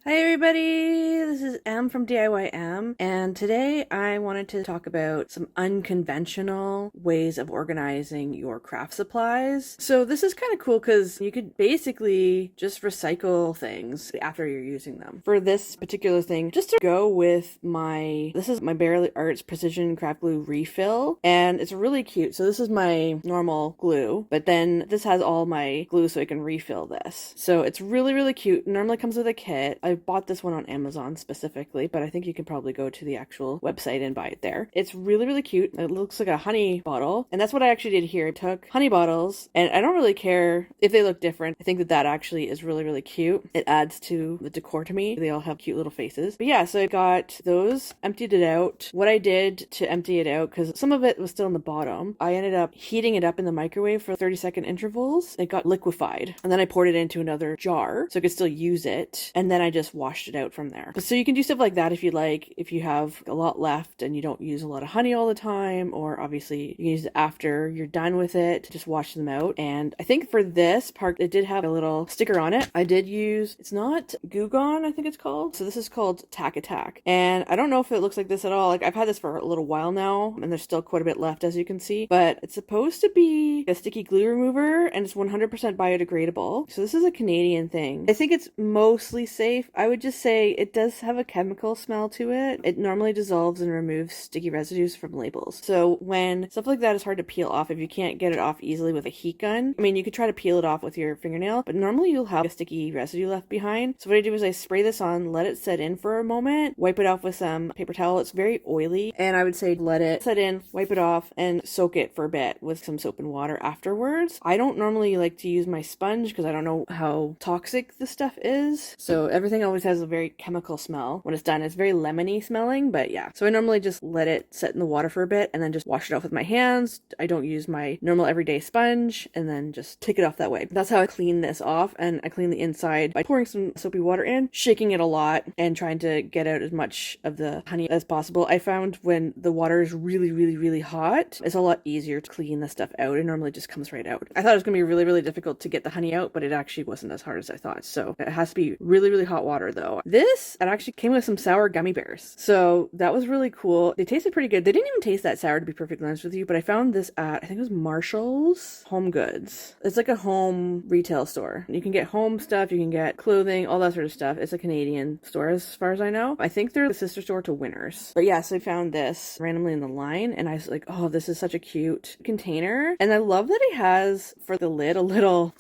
Hi everybody, this is M from DIYM, and today I wanted to talk about some unconventional ways of organizing your craft supplies. So this is kind of cool because you could basically just recycle things after you're using them. For this particular thing, just to go with this is my Bare Arts Precision Craft Glue refill, and it's really cute. So this is my normal glue, but then this has all my glue so I can refill this. So it's really, really cute. It normally comes with a kit. I bought this one on Amazon specifically, but I think you can probably go to the actual website and buy it there. It's really, really cute. It looks like a honey bottle, and that's what I actually did here. I took honey bottles, and I don't really care if they look different. I think that actually is really, really cute. It adds to the decor to me. They all have cute little faces. But yeah, so I got those, emptied it out. What I did to empty it out, because some of it was still in the bottom, I ended up heating it up in the microwave for 30-second intervals. It got liquefied, and then I poured it into another jar so I could still use it, and then I just washed it out from there. So you can do stuff like that if you like, if you have a lot left and you don't use a lot of honey all the time, or obviously you can use it after you're done with it, just wash them out. And I think for this part, it did have a little sticker on it. I did use, it's not Goo Gone, I think it's called. So this is called Tack Attack. And I don't know if it looks like this at all. Like, I've had this for a little while now, and there's still quite a bit left, as you can see, but it's supposed to be a sticky glue remover, and it's 100% biodegradable. So this is a Canadian thing. I think it's mostly safe. I would just say it does have a chemical smell to it. It normally dissolves and removes sticky residues from labels. So when stuff like that is hard to peel off, if you can't get it off easily with a heat gun, I mean, you could try to peel it off with your fingernail, but normally you'll have a sticky residue left behind. So what I do is I spray this on, let it set in for a moment, wipe it off with some paper towel. It's very oily, and I would say let it set in, wipe it off, and soak it for a bit with some soap and water afterwards. I don't normally like to use my sponge because I don't know how toxic the stuff is. So everything always has a very chemical smell when it's done. It's very lemony smelling, but yeah. So I normally just let it set in the water for a bit and then just wash it off with my hands. I don't use my normal everyday sponge, and then just take it off that way. That's how I clean this off, and I clean the inside by pouring some soapy water in, shaking it a lot, and trying to get out as much of the honey as possible. I found when the water is really, really, really hot, it's a lot easier to clean the stuff out. It normally just comes right out. I thought it was going to be really, really difficult to get the honey out, but it actually wasn't as hard as I thought. So it has to be really, really hot water though. It actually came with some sour gummy bears. So that was really cool. They tasted pretty good. They didn't even taste that sour, to be perfectly honest with you, but I found this at, I think it was Marshall's Home Goods. It's like a home retail store. You can get home stuff, you can get clothing, all that sort of stuff. It's a Canadian store as far as I know. I think they're the sister store to Winners. But yeah, so I found this randomly in the line, and I was like, oh, this is such a cute container. And I love that it has for the lid a little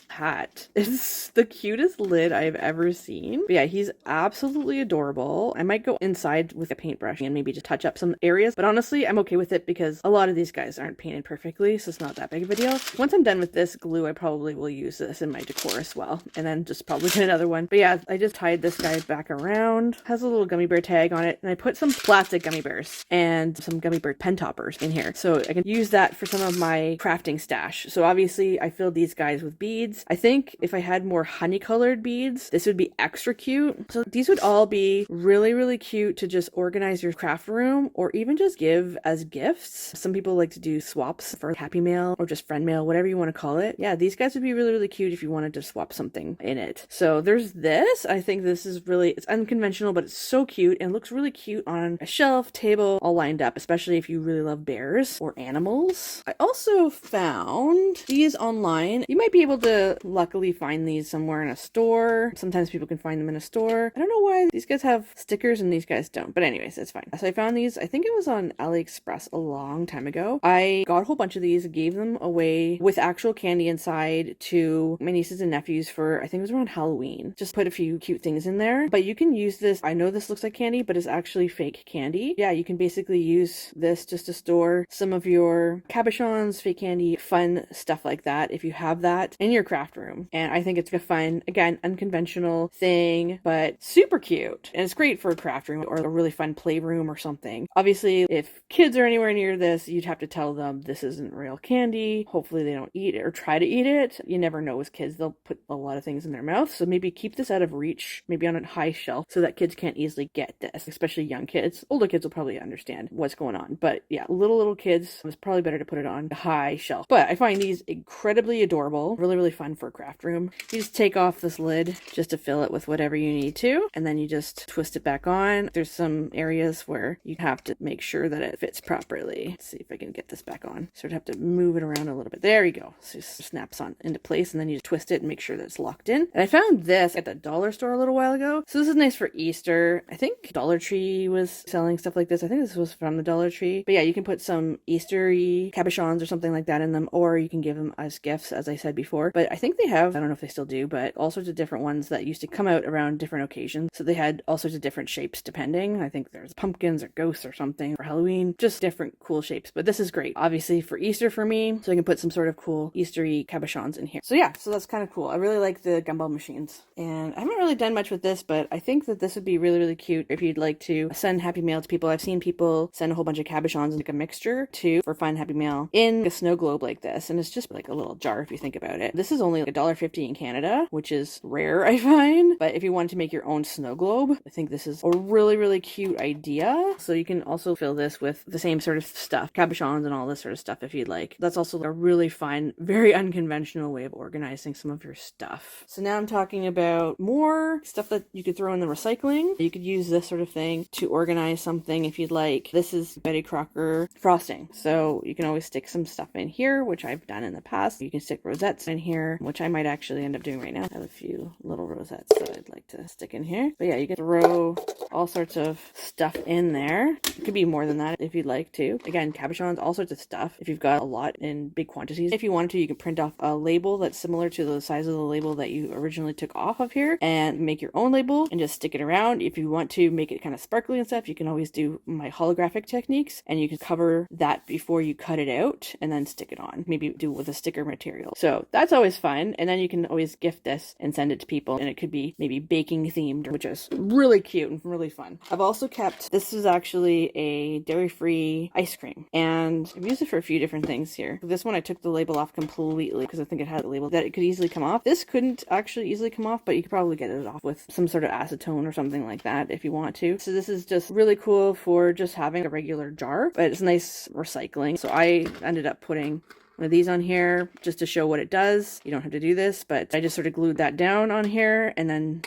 hat. It's the cutest lid I've ever seen. But yeah, he's absolutely adorable. I might go inside with a paintbrush and maybe just touch up some areas, but honestly, I'm okay with it because a lot of these guys aren't painted perfectly, so it's not that big of a deal. Once I'm done with this glue, I probably will use this in my decor as well, and then just probably get another one. But yeah, I just tied this guy back around. Has a little gummy bear tag on it, and I put some plastic gummy bears and some gummy bear pen toppers in here, so I can use that for some of my crafting stash. So obviously, I filled these guys with beads. I think if I had more honey colored beads, this would be extra cute. So these would all be really, really cute to just organize your craft room, or even just give as gifts. Some people like to do swaps for Happy Mail or just friend mail, whatever you want to call it. Yeah, these guys would be really, really cute if you wanted to swap something in it. So there's this. I think this is really, it's unconventional, but it's so cute and looks really cute on a shelf, table, all lined up, especially if you really love bears or animals. I also found these online. You might be able to luckily find these somewhere in a store. Sometimes people can find them in a store. I don't know why these guys have stickers and these guys don't, but anyways, it's fine. So I found these, I think it was on Aliexpress a long time ago. I got a whole bunch of these, gave them away with actual candy inside to my nieces and nephews for, I think it was around Halloween. Just put a few cute things in there, but you can use this. I know this looks like candy, but it's actually fake candy. Yeah, you can basically use this just to store some of your cabochons, fake candy, fun stuff like that if you have that in your craft room. And I think it's a fun, again, unconventional thing, but super cute. And it's great for a craft room or a really fun playroom or something. Obviously, if kids are anywhere near this, you'd have to tell them this isn't real candy. Hopefully they don't eat it or try to eat it. You never know with kids. They'll put a lot of things in their mouth. So maybe keep this out of reach, maybe on a high shelf so that kids can't easily get this, especially young kids. Older kids will probably understand what's going on. But yeah, little kids, it's probably better to put it on a high shelf. But I find these incredibly adorable, really, really fun for a craft room. You just take off this lid just to fill it with whatever you need to, and then you just twist it back on. There's some areas where you have to make sure that it fits properly. Let's see if I can get this back on. So I'd have to move it around a little bit. There you go. So it snaps on into place, and then you just twist it and make sure that it's locked in. And I found this at the dollar store a little while ago. So this is nice for Easter. I think Dollar Tree was selling stuff like this. I think this was from the Dollar Tree. But yeah, you can put some Easter-y cabochons or something like that in them, or you can give them as gifts, as I said before. But I think they have, I don't know if they still do, but all sorts of different ones that used to come out around different occasions. So they had all sorts of different shapes depending. I think there's pumpkins or ghosts or something for Halloween. Just different cool shapes. But this is great. Obviously for Easter for me, so I can put some sort of cool Easter-y cabochons in here. So yeah, so that's kind of cool. I really like the Gumball machines. And I haven't really done much with this, but I think that this would be really, really cute if you'd like to send Happy Mail to people. I've seen people send a whole bunch of cabochons and like a mixture too for fun Happy Mail in a snow globe like this. And it's just like a little jar if you think about it. This is only like $1.50 in Canada, which is rare, I find. But if you wanted to make your own snow globe, I think this is a really, really cute idea. So you can also fill this with the same sort of stuff, cabochons and all this sort of stuff if you'd like. That's also a really fun, very unconventional way of organizing some of your stuff. So now I'm talking about more stuff that you could throw in the recycling. You could use this sort of thing to organize something if you'd like. This is Betty Crocker frosting. So you can always stick some stuff in here, which I've done in the past. You can stick rosettes in here, which I might actually end up doing right now. I have a few little rosettes that I'd like to stick in here. But yeah, you can throw all sorts of stuff in there. It could be more than that if you'd like to. Again, cabochons, all sorts of stuff. If you've got a lot in big quantities, if you wanted to, you can print off a label that's similar to the size of the label that you originally took off of here and make your own label and just stick it around. If you want to make it kind of sparkly and stuff, you can always do my holographic techniques, and you can cover that before you cut it out and then stick it on. Maybe do it with a sticker material. So that's always fun. And then you can always gift this and send it to people, and it could be maybe baking themed, which is really cute and really fun. I've also kept, this is actually a dairy-free ice cream, and I've used it for a few different things here. This one I took the label off completely because I think it had a label that it could easily come off. This couldn't actually easily come off, but you could probably get it off with some sort of acetone or something like that if you want to. So this is just really cool for just having a regular jar, but it's nice recycling. So I ended up putting one of these on here just to show what it does. You don't have to do this, but I just sort of glued that down on here and then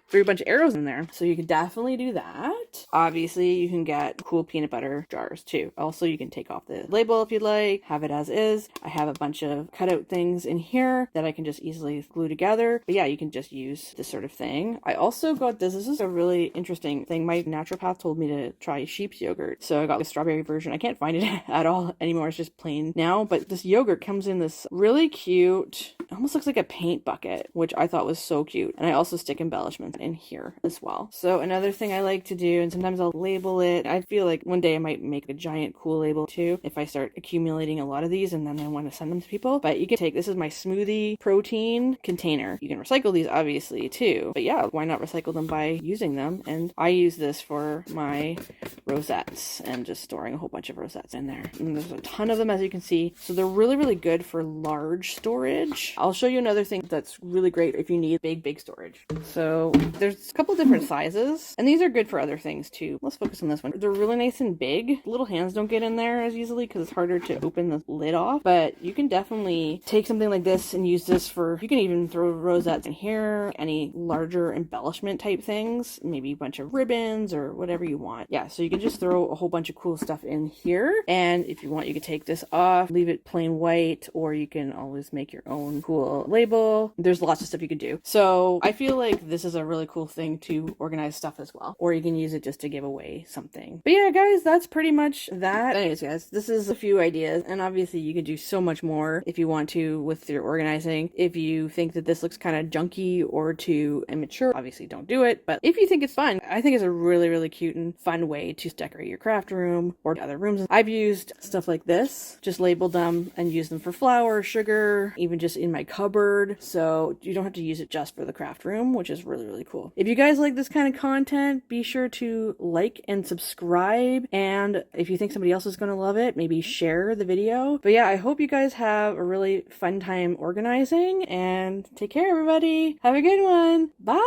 threw a bunch of arrows in there. So you can definitely do that. Obviously, you can get cool peanut butter jars too. Also, you can take off the label if you'd like, have it as is. I have a bunch of cutout things in here that I can just easily glue together. But yeah, you can just use this sort of thing. I also got this. This is a really interesting thing. My naturopath told me to try sheep's yogurt. So I got the strawberry version. I can't find it at all anymore. It's just plain now. But this yogurt comes in this really cute, almost looks like a paint bucket, which I thought was so cute. And I also stick embellishments in here as well. So another thing I like to do, and sometimes I'll label it. I feel like one day I might make a giant cool label too if I start accumulating a lot of these and then I want to send them to people. But you can take, this is my smoothie protein container. You can recycle these obviously too, but yeah, why not recycle them by using them? And I use this for my rosettes and just storing a whole bunch of rosettes in there. And there's a ton of them, as you can see. So they're really, really good for large storage. I'll show you another thing that's really great if you need big storage. So there's a couple different sizes, and these are good for other things too. Let's focus on this one. They're really nice and big. Little hands don't get in there as easily because it's harder to open the lid off, but you can definitely take something like this and use this for, you can even throw rosettes in here, any larger embellishment type things, maybe a bunch of ribbons or whatever you want. Yeah, so you can just throw a whole bunch of cool stuff in here, and if you want, you could take this off, leave it plain white, or you can always make your own cool label. There's lots of stuff you could do. So I feel like this is a really cool thing to organize stuff as well, or you can use it just to give away something. But yeah, guys, that's pretty much that. Anyways, guys, this is a few ideas, and obviously you can do so much more if you want to with your organizing. If you think that this looks kind of junky or too immature, obviously don't do it. But if you think it's fun, I think it's a really, really cute and fun way to decorate your craft room or other rooms. I've used stuff like this, just labeled them and used them for flour, sugar, even just in my cupboard. So you don't have to use it just for the craft room, which is really, really cool. If you guys like this kind of content, be sure to like and subscribe. And if you think somebody else is going to love it, maybe share the video. But yeah, I hope you guys have a really fun time organizing, and take care, everybody. Have a good one. Bye.